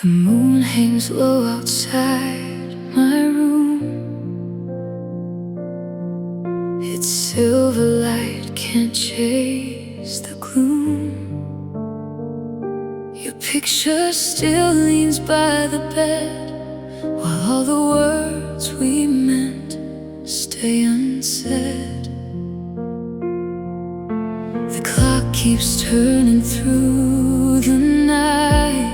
The moon hangs low outside my room. Its silver light can't chase the gloom. Your picture still leans by the bed, while all the words we meant stay unsaid. The clock keeps turning through the night,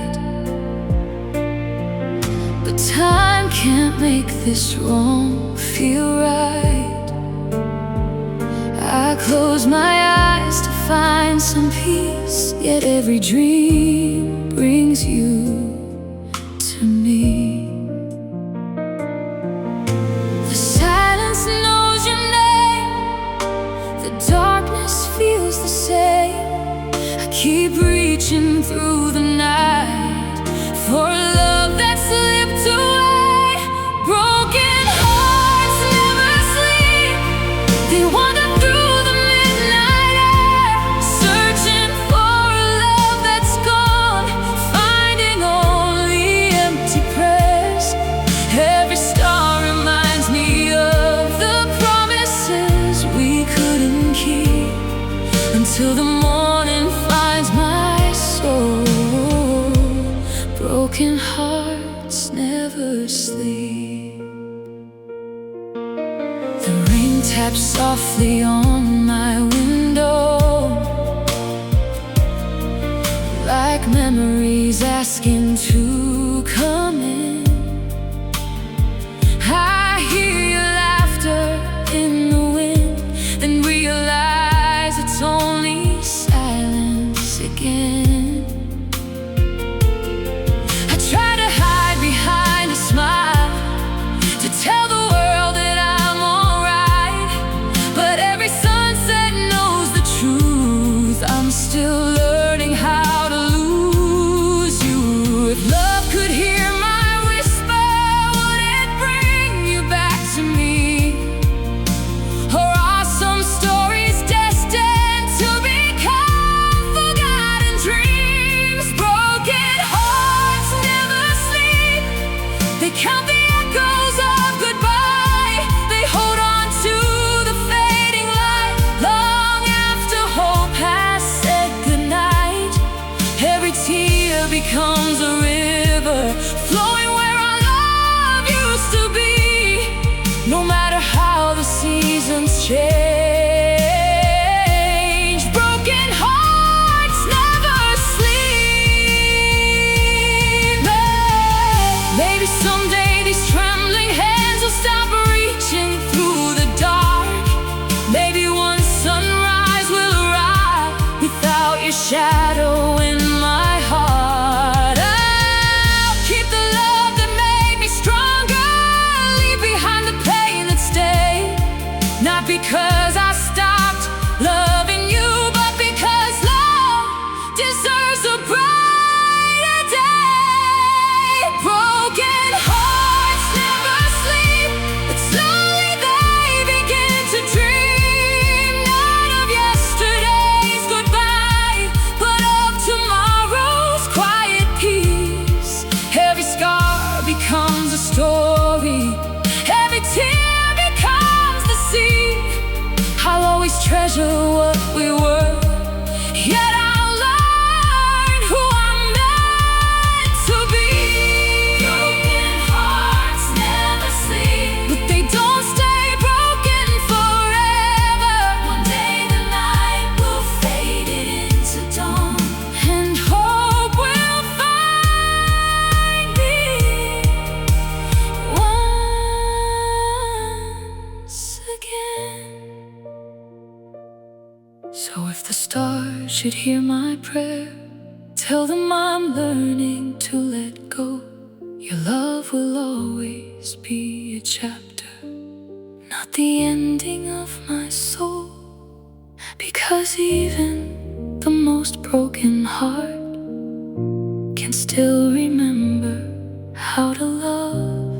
but time can't make this wrong feel right. I close my eyes to find some peace, yet every dream brings you to me. The silence knows your name, the darkness feels the same. I keep reaching through the night for a love that slipped away. Broken hearts never sleep, they wander through the midnight air, searching for a love that's gone, finding only empty prayers. Every star reminds me of the promises we couldn't keep, until the morning finds my soul. Broken hearts never sleep. The rain taps softly on my window, like memories asking to come in. I hear your laughter in the wind, then realize it's only silence again. I try to hide behind a smile, to tell the world that I'm alright, but every sunset knows the truth. I'm still learning how to lose you. If love could hear my whisper, would it bring you back to me? Or are some stories destined to become forgotten dreams? Broken hearts never sleep, they count the echoes of goodbye. They hold on to the fading light long after hope has said goodnight. Every tear becomes a river, flowing where our love used to be. No matter how the seasons change, broken hearts never sleep. Maybe someday these trembling hands will stop reaching through the dark. Maybe one sunrise will arrive without your shadow in my heart. I'll keep the love that made me stronger, leave behind the pain that stayed. Not because I stopped loving you, but because love deserves a brighter day. Broken hearts never sleep, but slowly they begin to dream, not of yesterday's goodbye, but of tomorrow's quiet peace. Every scar becomes a story, every tear becomes the sea. I'll always treasure what we were, yet I'll learn who I'm meant to be. Broken hearts never sleep, but they don't stay broken forever. One day the night will fade into dawn, and hope will find me once again. So if the stars should hear my prayer, tell them I'm learning to let go. Your love will always be a chapter, not the ending of my soul. Because even the most broken heart can still remember how to love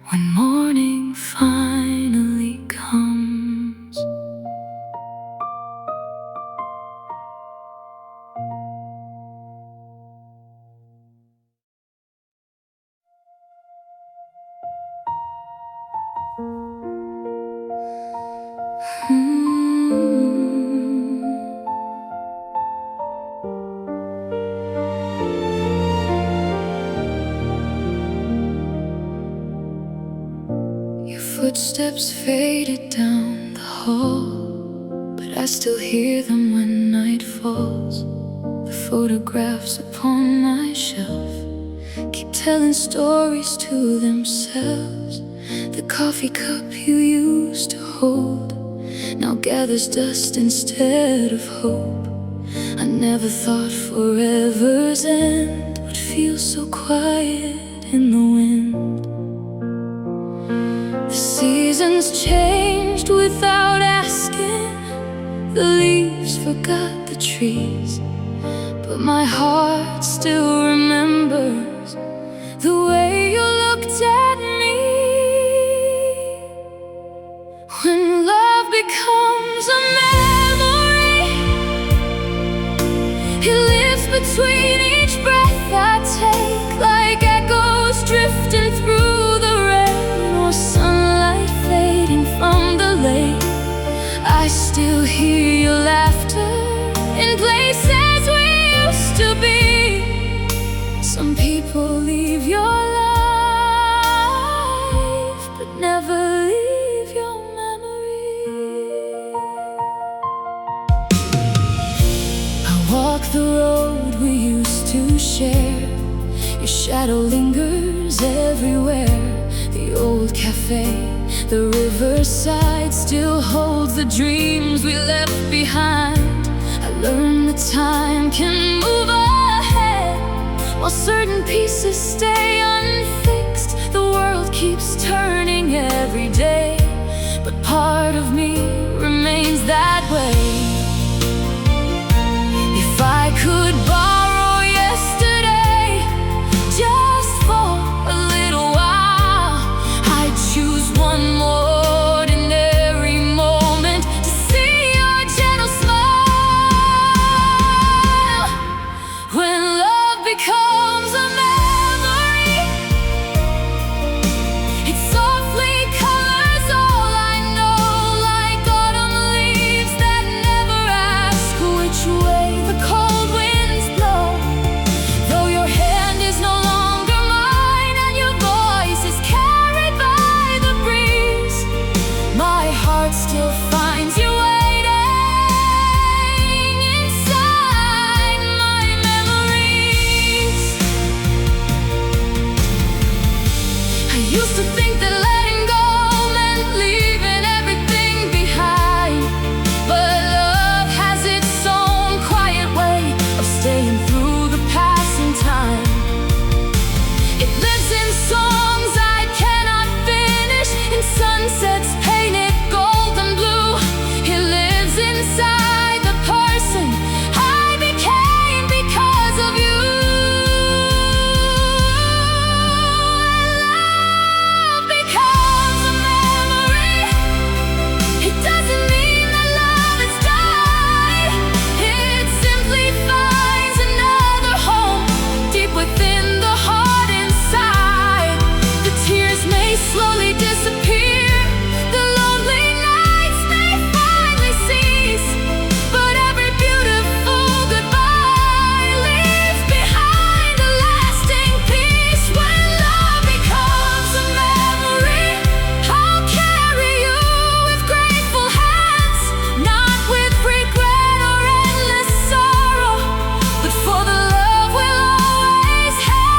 when morning finally comes. footsteps faded down the hall, but I still hear them when night falls. The photographs upon my shelf keep telling stories to themselves. The coffee cup you used to hold now gathers dust instead of hope. I never thought forever's end would feel so quiet in the wind. The seasons changed without asking. The leaves forgot the trees, but my heart still remembers the way you looked at me. When love becomes a memory, it lives between each breath I take, like echoes drifting through the rain or sunlight fading from the lake. I still hear your laughter in places we used to be. Some people leave your life, but never leave your memory. I walk the road we used to share. Your shadow lingers everywhere. The old cafe, the riverside still holds the dreams we left behind. I learned that time can move ahead, while certain pieces stay unfixed. The world keeps turning every day, but part of me remains that way. If I could borrow yesterday just for a little while, I'd choose one more ordinary moment to see your gentle smile. When love becomes a memory, it softly colors all I know, like autumn leaves that never ask which way the cold winds blow. Though your hand is no longer mine and your voice is carried by the breeze, my heart still finds you waiting inside my memories. I used to think that letting go meant leaving everything behind, but love has its own quiet way of staying through the passing time. It lives in songs I cannot finish, in sunsets painted gold and blue. It lives inside the person I became because of you. Love becomes a memory. It doesn't mean that love has died. It simply finds another home deep within the heart inside. The tears may slowly disappear, the lonely nights may finally cease, but every beautiful goodbye leaves behind a lasting peace. When love becomes a memory, I'll carry you with grateful hands, not with regret or endless sorrow, but for the love we'll always have.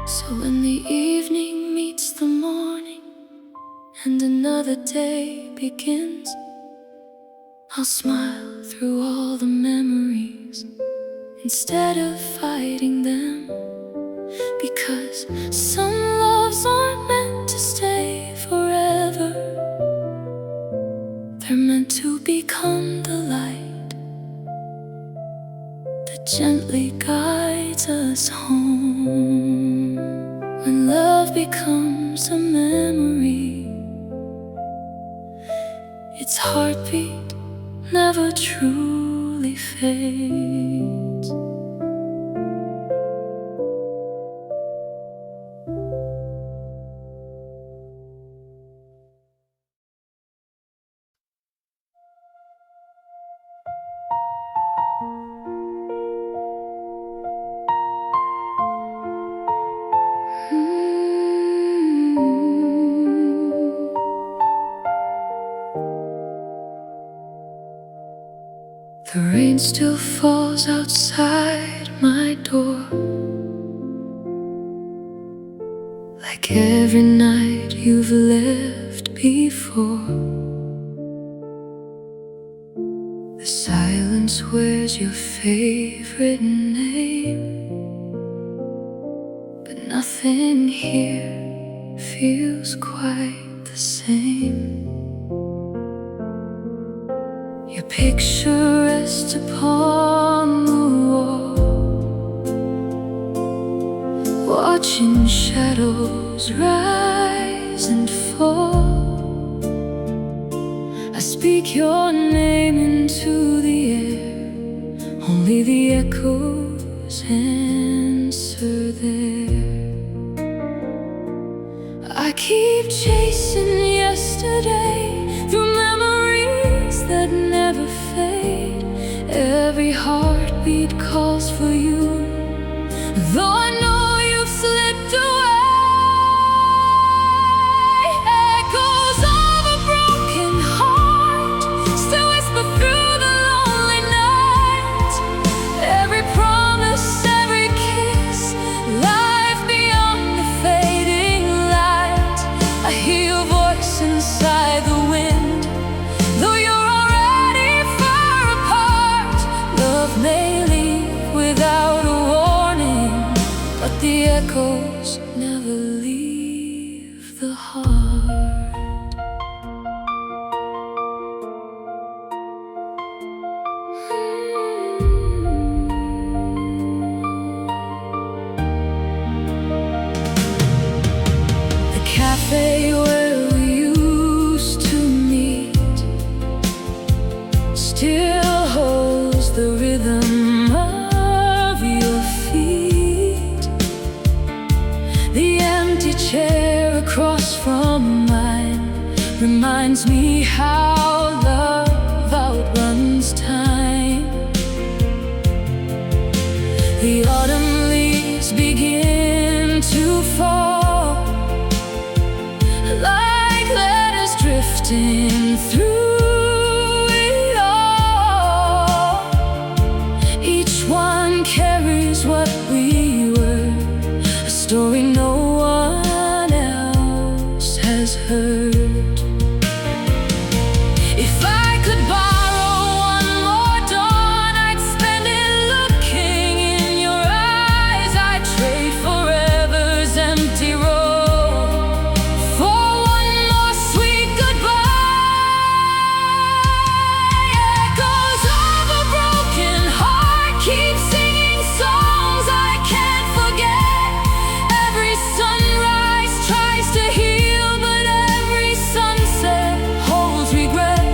So when the evening meets the morning and another day begins, I'll smile through all the memories instead of fighting them, because some loves aren't meant to stay forever. They're meant to become the light that gently guides us home. When love becomes a memory, its heartbeat never truly fades. The rain still falls outside my door, like every night you've left before. The silence wears your favorite name, but nothing here feels quite the same. Your picture rests upon the wall, watching shadows rise and fall. I speak your name into the air, only the echoes answer there. I keep chasing yesterday through memories that never fade. Every heartbeat calls for you, though I know you've slipped away. Echoes of a broken heart still whisper through the lonely night. Every promise, every kiss, life beyond the fading light. I hear your voice inside the wind, though you're already far apart. Love may leave without a warning, but the echoes never leave the heart. The cafe where we used to meet still holds the rhythm of your feet. The empty chair across from mine reminds me how love outruns time. The autumn leaves begin to fall, like letters drifting through it all. Each one carries what we were, a story no one else has heard. If I could borrow one more dawn, I'd spend it looking in your eyes. I'd trade forever's empty road for one more sweet goodbye. Echoes of a broken heart keep singing songs I can't forget. Every sunrise tries to heal, but every sunset holds regret.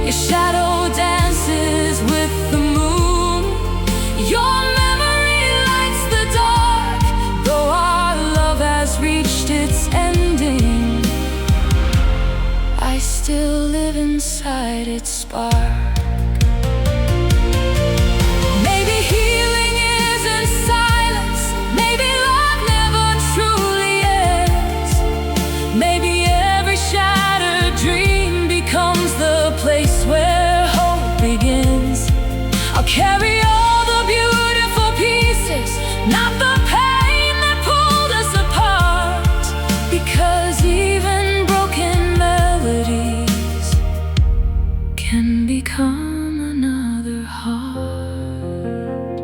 Your shadow dances with the moon, your memory lights the dark. Though our love has reached its ending, I still live inside its spark. Maybe healing is in silence, maybe love never truly ends. Maybe every shattered dream becomes the place where hope begins. I'll carry all the beautiful pieces, not the pain that pulled us apart. Because even broken melodies can become another heart.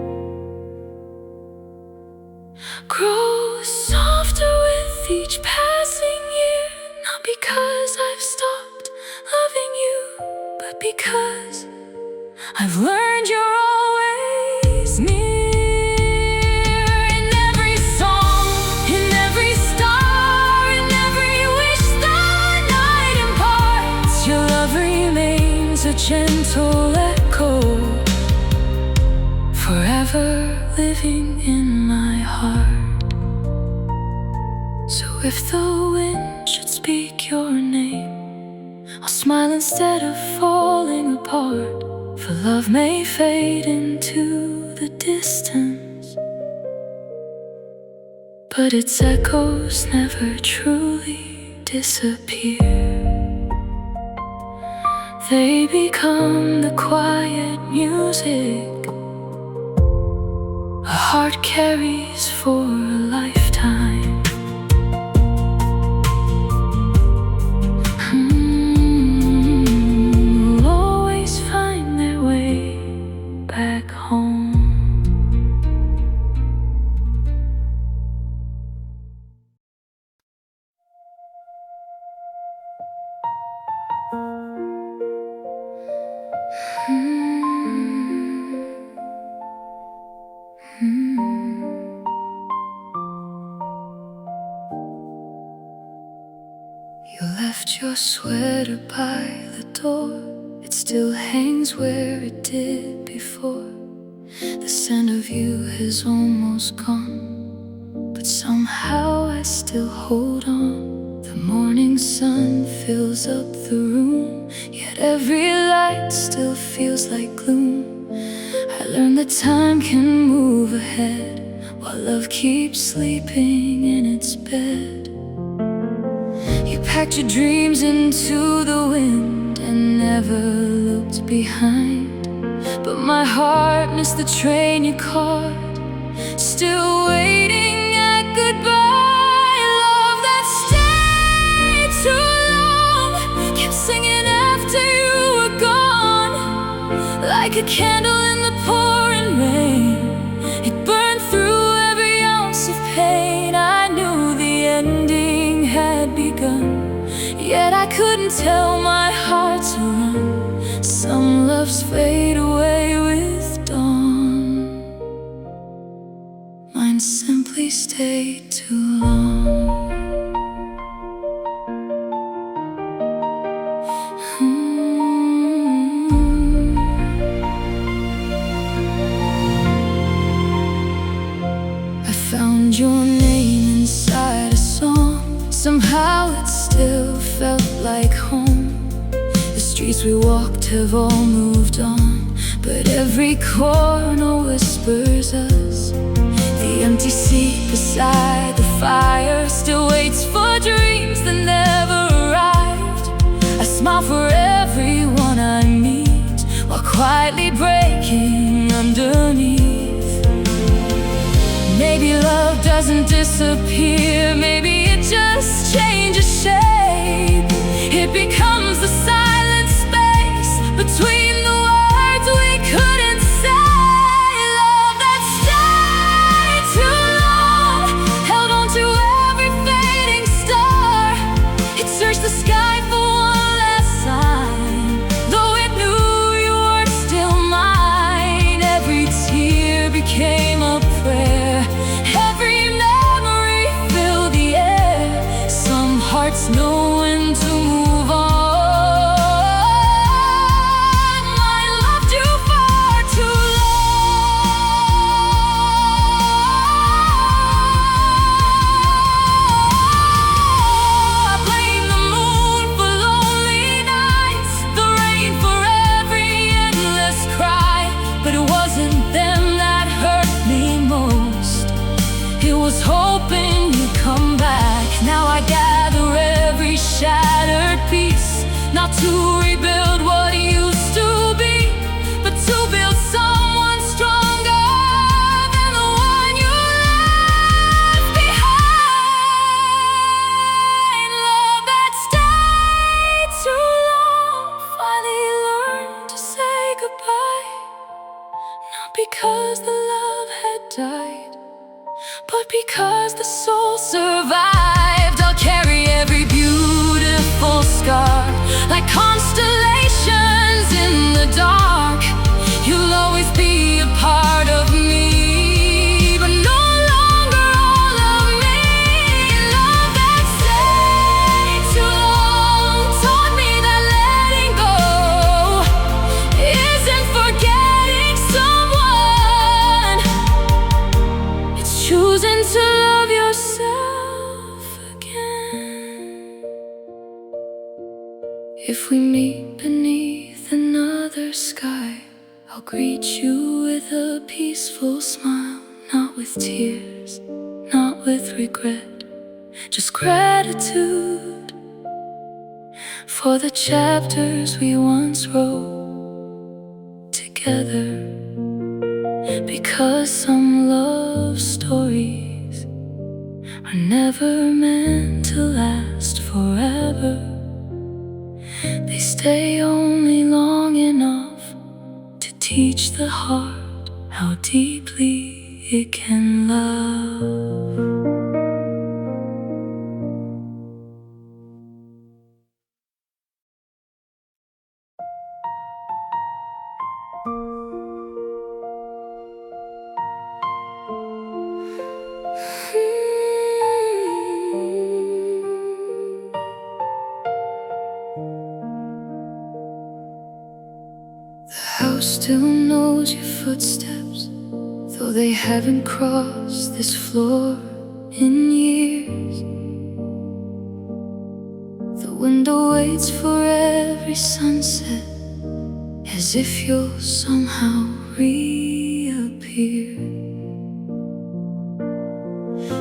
Grow softer with each passing year, not because I've stopped loving you, but because I've learned you're always near. In every song, in every star, in every wish the night imparts, your love remains a gentle echo, forever living in my heart. So if the wind should speak your name, I'll smile instead of falling apart. For love may fade into the distance, but its echoes never truly disappear. They become the quiet music a heart carries for a lifetime. Will always find their way back home. You left your sweater by the door. It still hangs where it did before. The scent of you has almost gone, but somehow I still hold on. The morning sun fills up the room, yet every light still feels like gloom. I learned that time can move ahead while love keeps sleeping in its bed. You packed your dreams into the wind and never looked behind, but my heart missed the train you caught, still waiting at goodbye. Love that stayed too long, kept singing after you were gone. Like a candle in the pouring rain, it burned through every ounce of pain. I knew the ending had begun, yet I couldn't tell my heart to run. Some loves fade away with dawn, mine simply stayed too long. I found your name inside a song. Somehow it still felt like home. The streets we walked have all moved on, but every corner whispers us. The empty seat beside the fire still waits for dreams that never arrived. I smile for everyone I meet while quietly breaking underneath. Maybe love doesn't disappear, maybe it just changes shape. It becomes the silent space between the words we couldn't say. Love that stayed too long, held on to every fading star. It searched the sky for one last sign, though it knew you were still mine. Every tear became a prayer, every memory filled the air. Some hearts know when to move on. I loved you far too long. I blame the moon for lonely nights, the rain for every endless cry. But it wasn't them that hurt me most, it was hoping you'd come back. Now I gather every shattered piece, not to rebuild what used to be, but to build someone stronger than the one you left behind. Love that stayed too long finally learned to say goodbye, not because the love had died, but because the soul survived. I'll carry every beautiful scar like constellations in the dark. You'll always be a part of me, but no longer all of me. Love that stayed too long taught me that letting go isn't forgetting someone, it's choosing to love yourself again. If we meet beneath another sky, I'll greet you with a peaceful smile, not with tears, not with regret, just gratitude for the chapters we once wrote together. Because some love stories are never meant to last forever. They stay only long enough to teach the heart how deeply it can love. The house still knows your footsteps, though they haven't crossed this floor in years. The window waits for every sunset, as if you'll somehow reappear.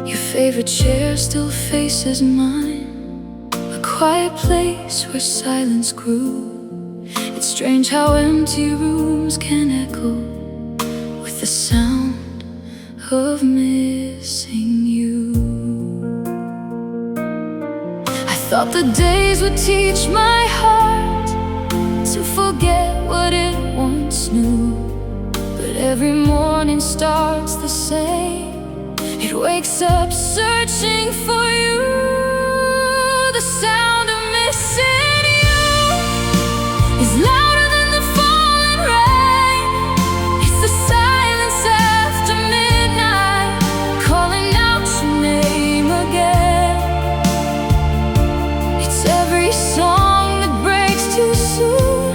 Your favorite chair still faces mine, a quiet place where silence grew. It's strange how empty rooms can echo with the sound of missing you. I thought the days would teach my heart to forget what it once knew, but every morning starts the same. It wakes up searching for you. The sound of missing you is louder than the falling rain. It's the silence after midnight, calling out your name again. It's every song that breaks too soon,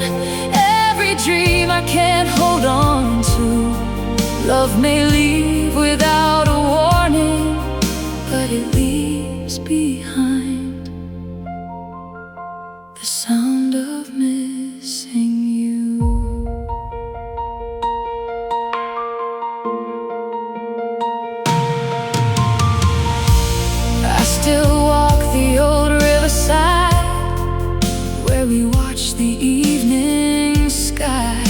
every dream I can't hold on to. Love may leave without a warning, but it leaves behind the sound of missing you. I still walk the old riverside where we watch the evening sky.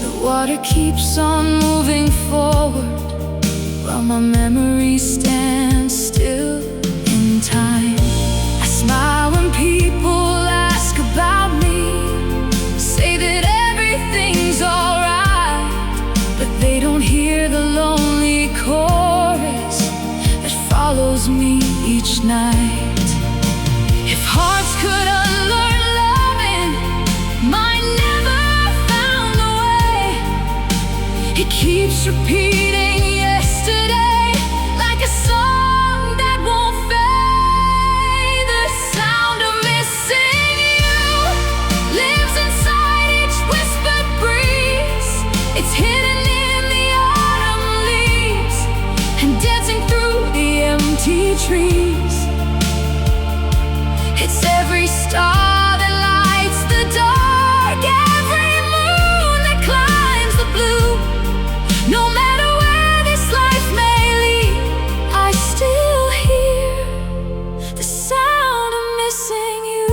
The water keeps on moving forward while my memory stands still in time. I smile when people ask about me, say that everything's alright, but they don't hear the lonely chorus that follows me each night. If hearts could unlearn loving, mine never found a way. It keeps repeating yesterday like a song that won't fade. The sound of missing you lives inside each whispered breeze. It's hidden in the autumn leaves and dancing through the empty trees. It's every star that lights the dark, every moon that climbs the blue. No matter where this life may lead, I still hear the sound of missing you.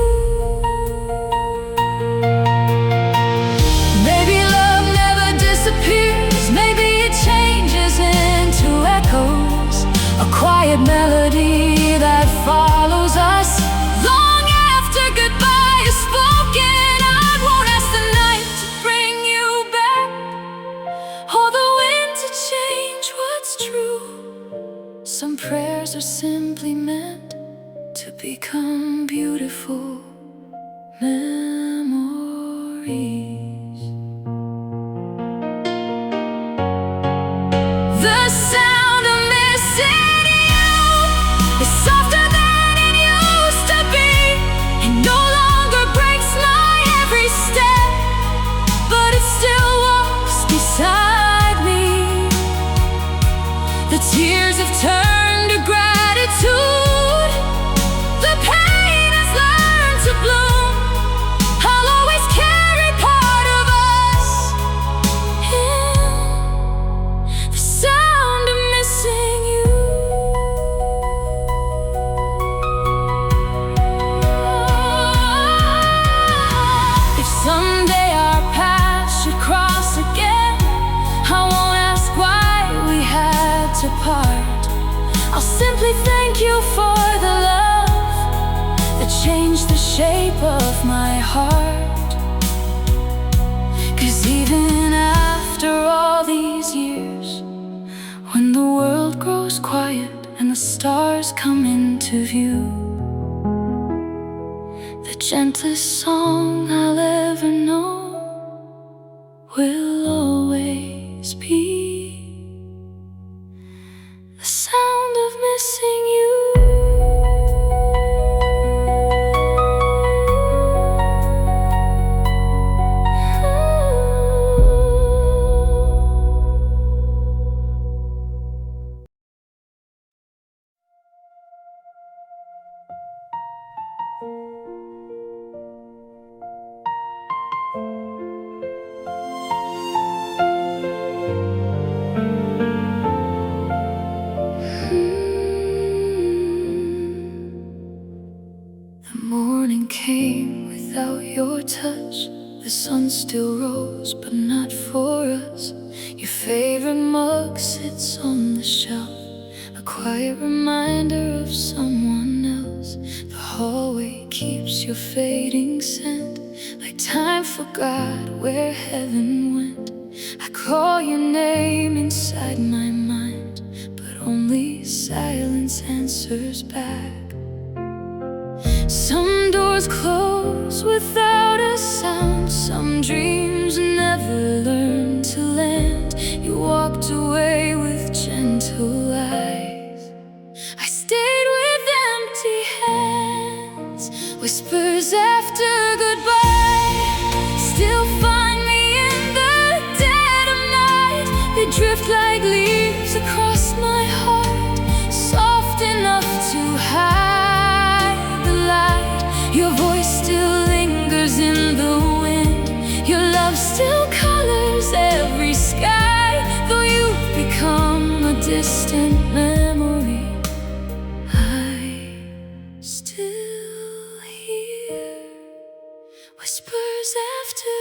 Maybe love never disappears, maybe it changes into echoes, a quiet melody that follows us long after goodbye is spoken. I won't ask the night to bring you back, or the wind to change what's true. Some prayers are simply meant to become beautiful memories. The sound of missing you is softer than it used to be. It no longer breaks my every step, but it still walks beside me. The tears have turned to gratitude. The pain has learned to bloom. I'll always carry part shape of my heart. 'Cause even after all these years, when the world grows quiet and the stars come into view, the gentlest song I'll ever know will always be the sound of missing you. The morning came without your touch. The sun still rose, but not for us. Your favorite mug sits on the shelf, a quiet reminder of someone else. The hallway keeps your fading scent, like time forgot where heaven went. I call your name inside my mind, but only silence answers back. Some doors close without a sound, some dreams never learn to land. You walked away with gentle eyes, I stayed with empty hands. Whispers after goodbye still find me in the dead of night. They drift like leaves across my heart, soft enough to hide the light. Your voice still lingers in the wind, your love still colors every sky. Though you've become a distant memory, I still hear whispers after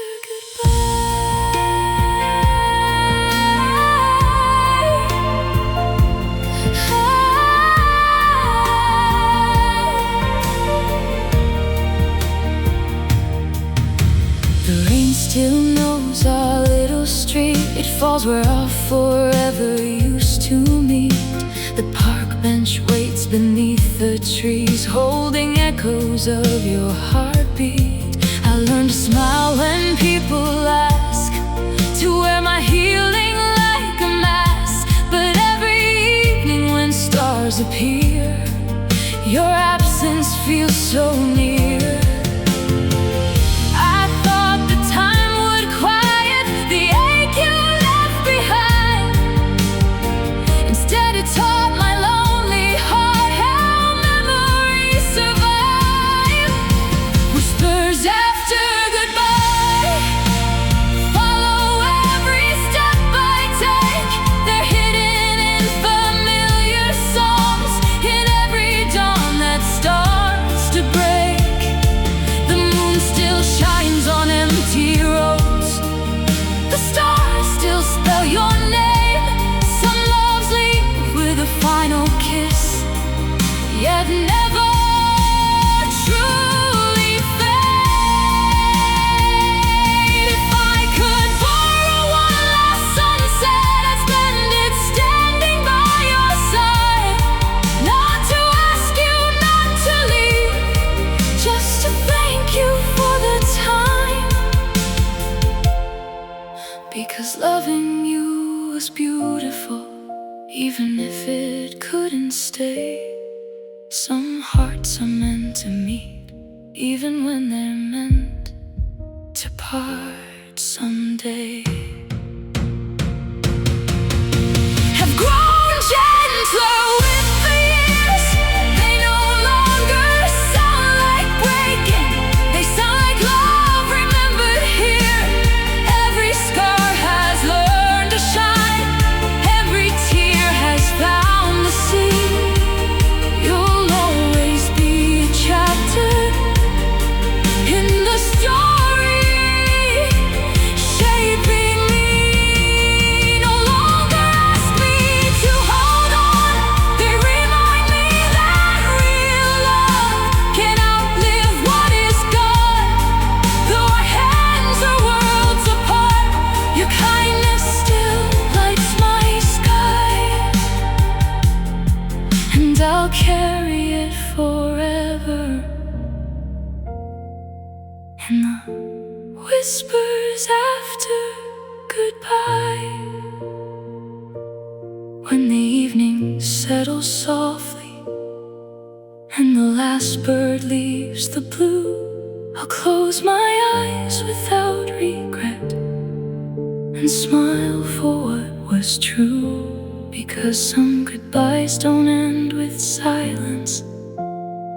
still knows our little street. It falls where our forever used to meet. The park bench waits beneath the trees, holding echoes of your heartbeat. I learned to smile when people ask, to wear my healing like a mask. But every evening when stars appear, your absence feels so near. Yet never truly fade. If I could borrow one last sunset, I'd spend it standing by your side. Not to ask you not to leave, just to thank you for the time. Because loving you was beautiful, even if it couldn't stay. Some hearts are meant to meet, even when they're meant to part someday. Have grown gentler with the years. They no longer sound like breaking, they sound like love remembered here. Every scar has learned to shine, every tear has found the sea. In the story, shaping whispers after goodbye. When the evening settles softly and the last bird leaves the blue, I'll close my eyes without regret and smile for what was true. Because some goodbyes don't end with silence,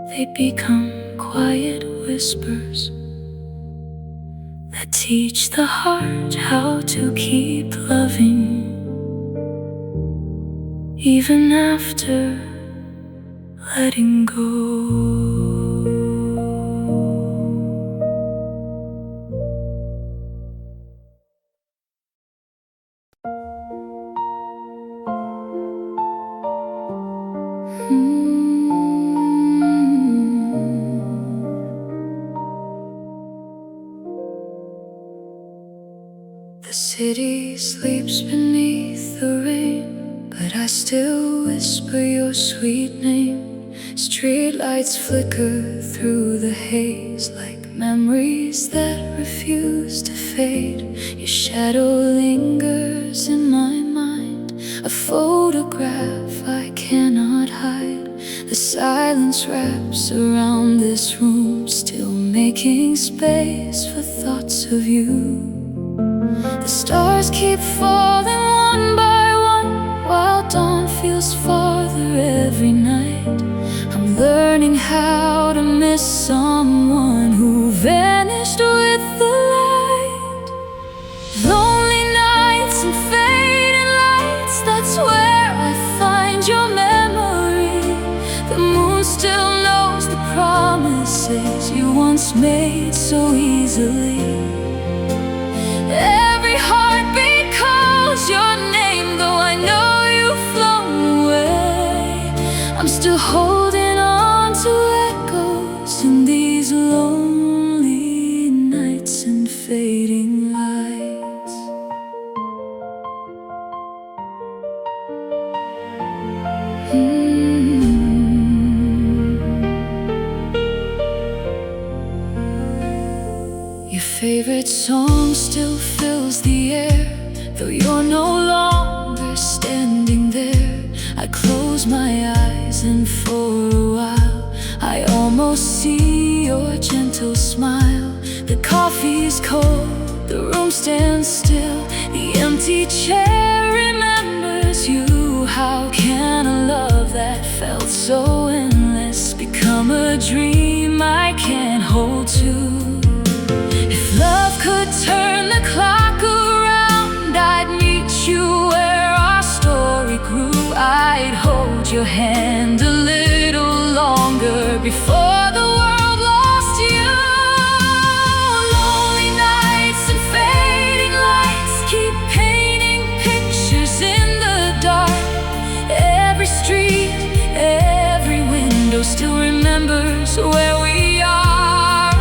they become quiet whispers that teach the heart how to keep loving, even after letting go. The city sleeps beneath the rain, but I still whisper your sweet name. Streetlights flicker through the haze like memories that refuse to fade. Your shadow lingers in my mind, a photograph I cannot hide. The silence wraps around this room, still making space for thoughts of you. The stars keep falling one by one, while dawn feels farther every night. I'm learning how to miss someone who vanished with the light. Lonely nights and fading lights, that's where I find your memory. The moon still knows the promises you once made so easily. Every heartbeat calls your name, though I know you've flown away. I'm still holding on to echoes in these lonely nights and fading lights. Your favorite song still fills the air, though you're no longer standing there. I close my eyes and for a while I almost see your gentle smile. The coffee's cold, the room stands still, the empty chair remembers you. How can a love that felt so endless become a dream I can't hold to? If love could turn the clock around, I'd meet you where our story grew. I'd hold your hand a little longer before the world lost you. Lonely nights and fading lights keep painting pictures in the dark. Every street, every window still remembers where we are.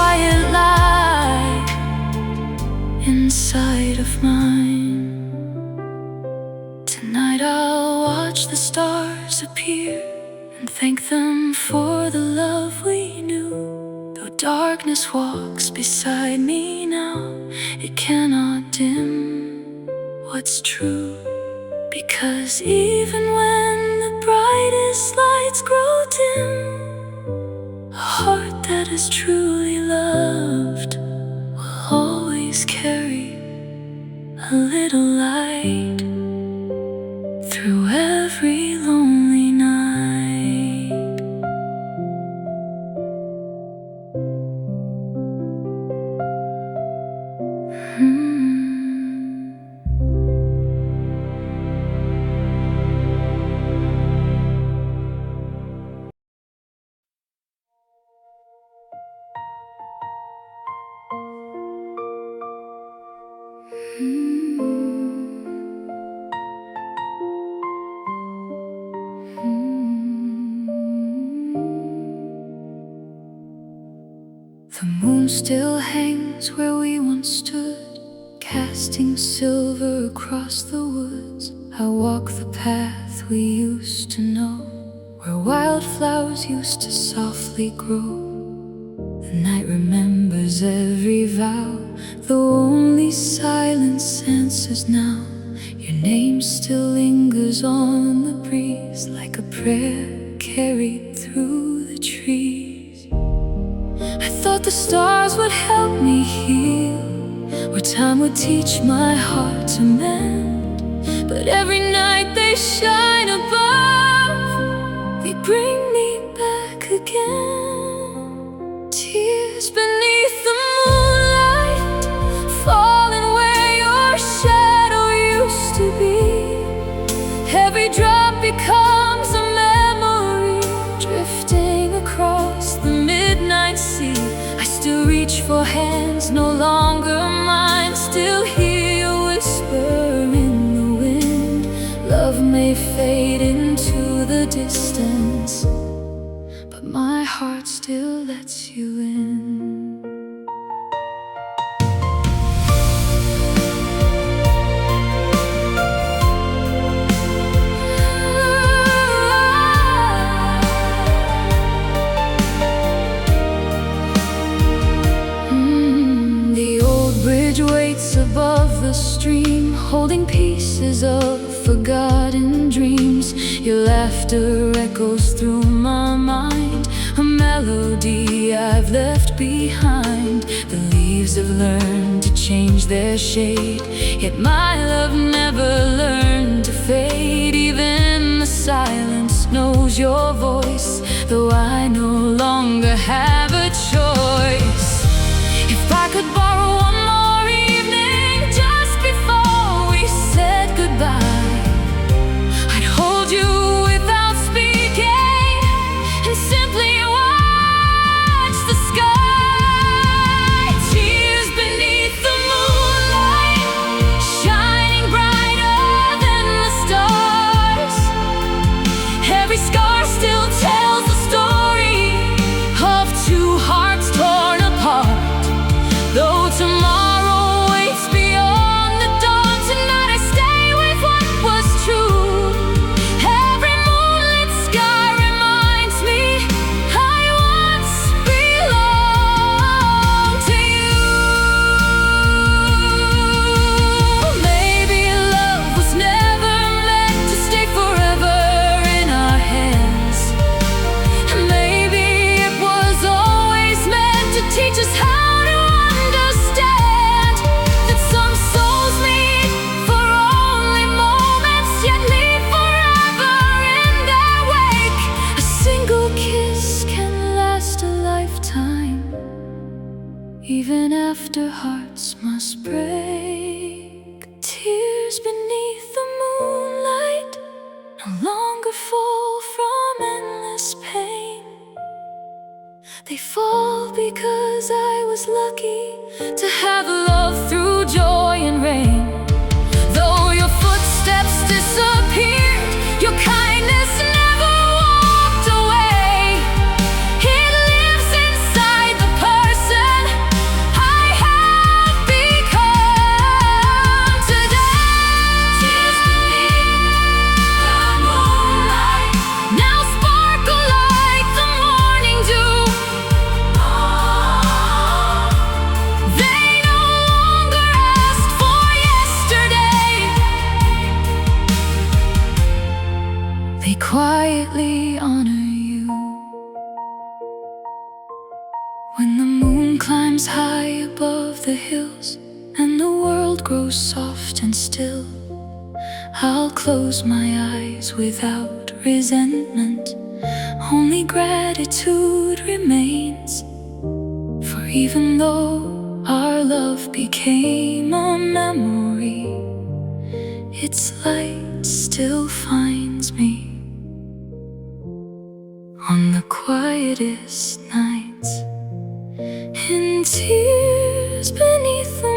quiet light inside of mine. Tonight I'll watch the stars appear and thank them for the love we knew. Though darkness walks beside me now, it cannot dim what's true. Because even when the brightest lights grow dim, a heart that is truly loved will always carry a little light through every lonely night. The moon still hangs where we once stood, casting silver across the woods. I walk the path we used to know, where wildflowers used to softly grow. The night remembers every vow, though only silence answers now. Your name still lingers on the breeze, like a prayer carried through the trees. I thought the stars would help me heal, or time would teach my heart to mend. But every night they shine above, they bring me back again. Tears beneath the moonlight, falling where your shadow used to be. Every drop becomes a memory, drifting across the midnight sea. I still reach for hands no longer mine, still hear your whisper in the wind. Love may fade into the distance, but my heart still lets you in. The old bridge waits above the stream, holding pieces of forgotten dreams. Your laughter echoes through my mind, a melody I've left behind. The leaves have learned to change their shade, yet my love never learned to fade. Even the silence knows your voice, though I no longer have a choice. If I could borrow one more evening just before we said goodbye, I'd hold you without speaking and simply watch the sky. Tears beneath the moonlight, shining brighter than the stars. Every scar still tells the story of two hearts torn apart. Though tomorrow waits beyond the dawn, tonight I stay with what was true. Every moonlit sky reminds me I once belonged to you. Maybe love was never meant to stay forever in our hands. Maybe it was always meant to teach us how to understand that some souls meet for only moments, yet leave forever in their wake. A single kiss can last a lifetime, even after hearts must break. Tears beneath the moonlight no longer fall from endless pain. They fall because I was lucky to have love through joy and rain. Though your footsteps disappeared, your kindness never walked away. It lives inside the person high above the hills and the world grows soft and still, I'll close my eyes without resentment. Only gratitude remains. For even though our love became a memory, its light still finds me on the quietest nights, in tears beneath the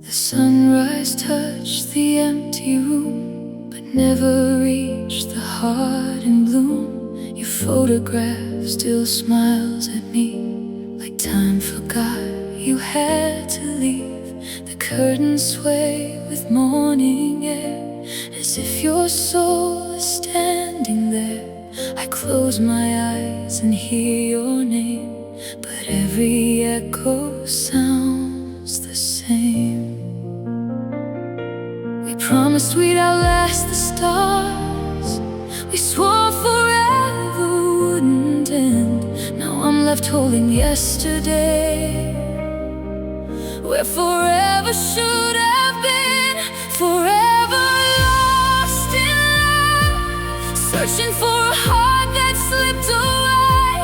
The sunrise touched the empty room, but never reached the heart in bloom. Your photograph still smiles at me, like time forgot you had to leave. The curtains sway with morning air, as if your soul is standing there. I close my eyes and hear your name, but every echo sounds the same. We promised we'd outlast the stars, we swore forever wouldn't end. Now I'm left holding yesterday, where forever should have been. Forever lost in love, searching for a heart that slipped away.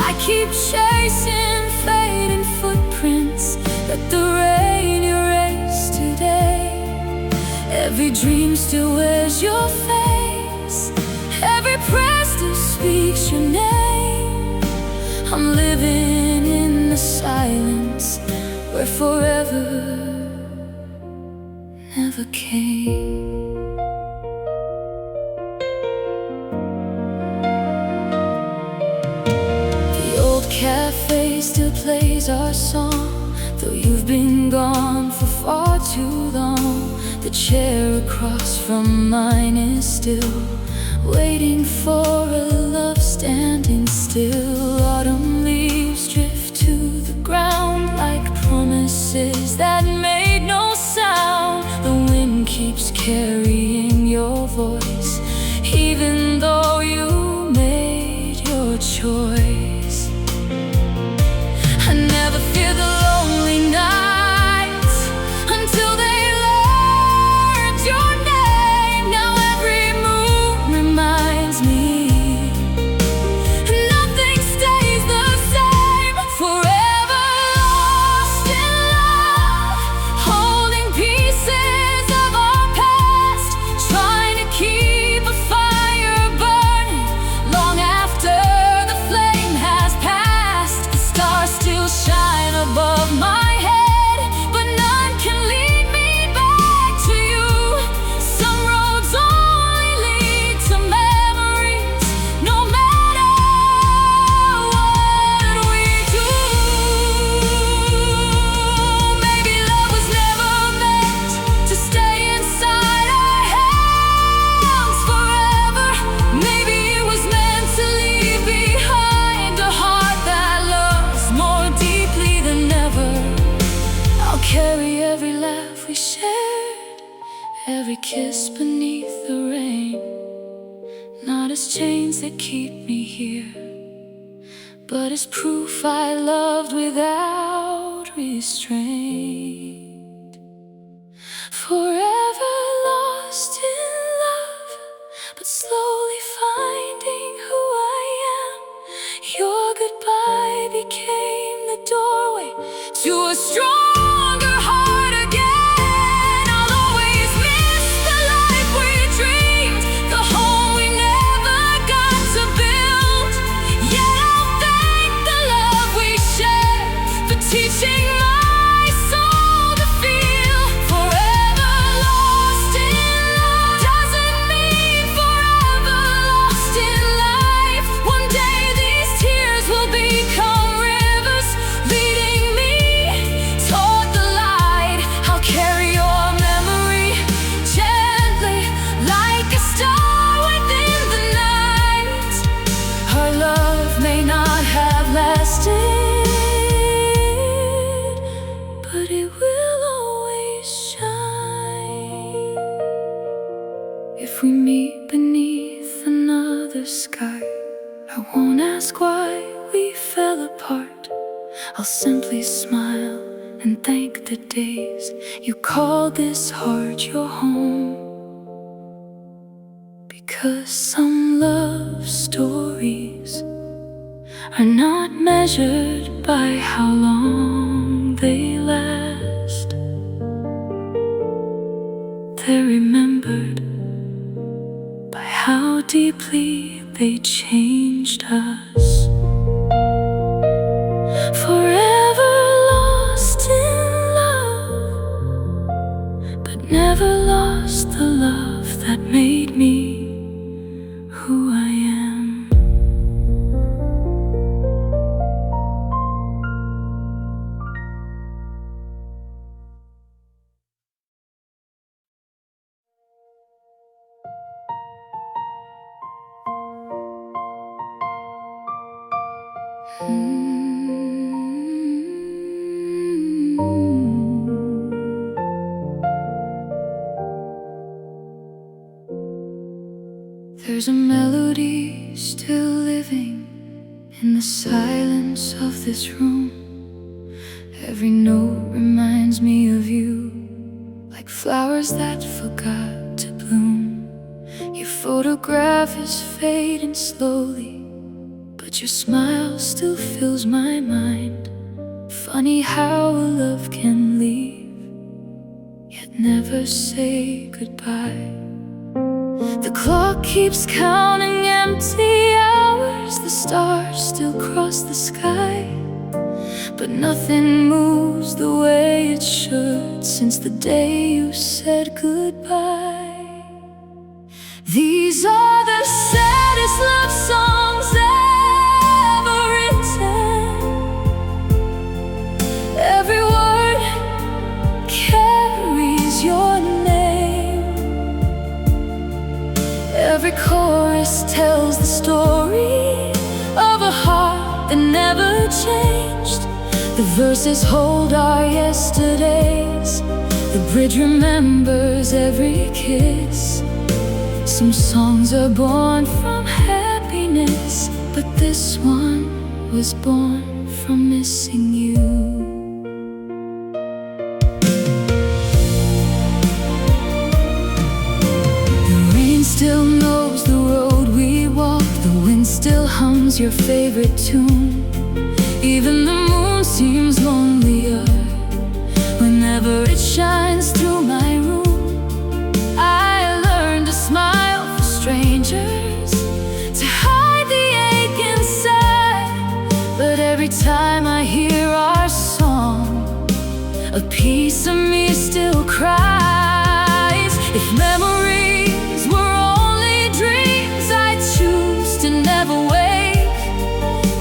I keep chasing fading footprints, let the rain erase today. Every dream still wears your face, every prayer still speaks your name. I'm living in the silence where forever never came. The old cafe still plays our song, though you've been gone for far too long. The chair across from mine is still waiting for a love standing still. Autumn leaves drift to the ground like promises that made no sound. The wind keeps carrying your voice, even though you made your choice. I never fear the lonely nights until they learned your name. Now every moon reminds me nothing stays the same. Forever lost in love, holding pieces of our past, trying to keep a fire burning long after the flame has passed. The stars still shine above my head, but none can lead me back to you. Some roads only lead to memories, no matter what we do. Maybe love was never meant to stay inside our hands forever. Maybe it was meant to leave behind a heart that loves more deeply than ever. I'll carry every laugh we shared, every kiss beneath the rain, not as chains that keep me here, but as proof I loved without restraint. Forever lost in love, but slowly finding who I am. Your goodbye became the doorway to a stronger heart again. I'll always miss the life we dreamed, the home we never got to build. Yet I'll thank the love we shared for teaching my soul to feel. Forever lost in love doesn't mean forever lost in life. One day these tears will become rivers, I'll simply smile and thank the days you called this heart your home. Because some love stories are not measured by how long they last. They're remembered by how deeply they changed us. Forever lost in love, but never lost the love that made me who I am. There's a melody still living in the silence of this room. Every note reminds me of you, like flowers that forgot to bloom. Your photograph is fading slowly, but your smile still fills my mind. Funny how a love can leave, yet never say goodbye. The clock keeps counting empty hours, the stars still cross the sky, but nothing moves the way it should since the day you said goodbye. These are the saddest love songs ever written. Every word carries your name. Every chorus tells the story of a heart that never changed. The verses hold our yesterdays, the bridge remembers every kiss. Some songs are born from happiness, but this one was born from missing you. Still knows the road we walk, the wind still hums your favorite tune. Even the moon seems lonelier whenever it shines through my room. I learned to smile for strangers, to hide the ache inside. But every time I hear our song, a piece of me still cries. If memories were only dreams, I'd choose to never wake,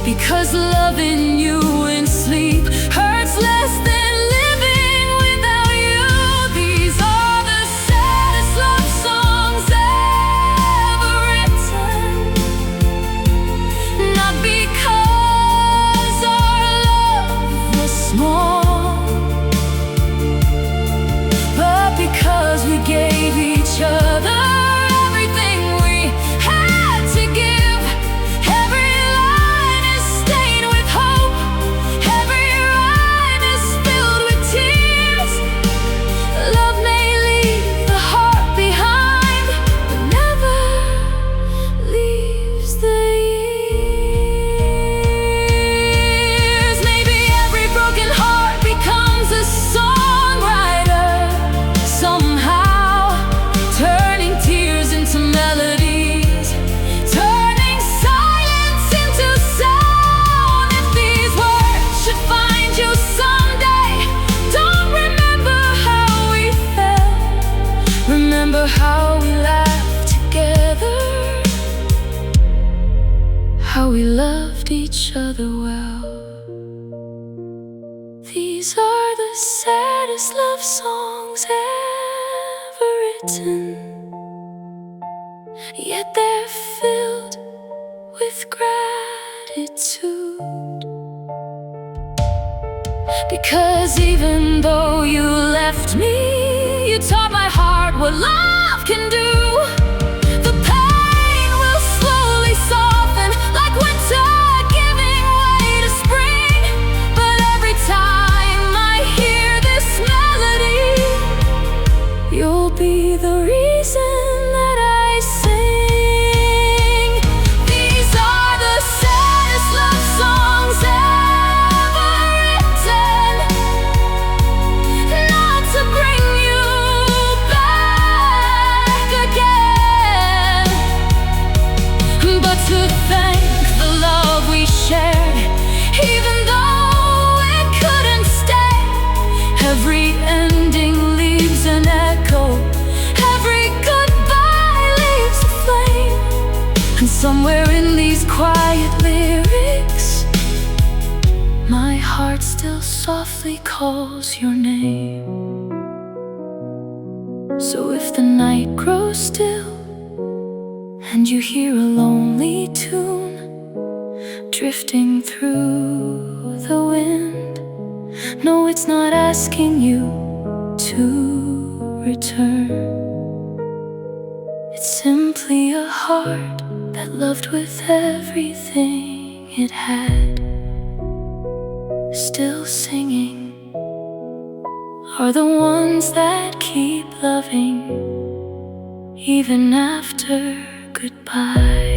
because loving you in sleep hurts less than living without you. These are the saddest love songs ever written, not because our love was small, but because we gave each other everything we had to give. Every line is stained with hope, every rhyme is filled with tears. Love may leave the heart behind, but never leaves the years. Maybe every broken heart becomes a songwriter somehow, turning tears into melodies, turning silence into sound. If these words should find you someday, don't remember how we felt, remember how we laughed together, how we loved each other well. These are the saddest love songs ever written, yet they're filled with gratitude. Because even though you left me, you taught my heart what love can do. The pain will slowly soften like winter giving way to spring, but Somewhere in these quiet lyrics, my heart still softly calls your name. So if the night grows still and you hear a lonely tune drifting through the wind, no, it's not asking you to return. It's simply a heart that loved with everything it had. Still singing are the ones that keep loving even after goodbye.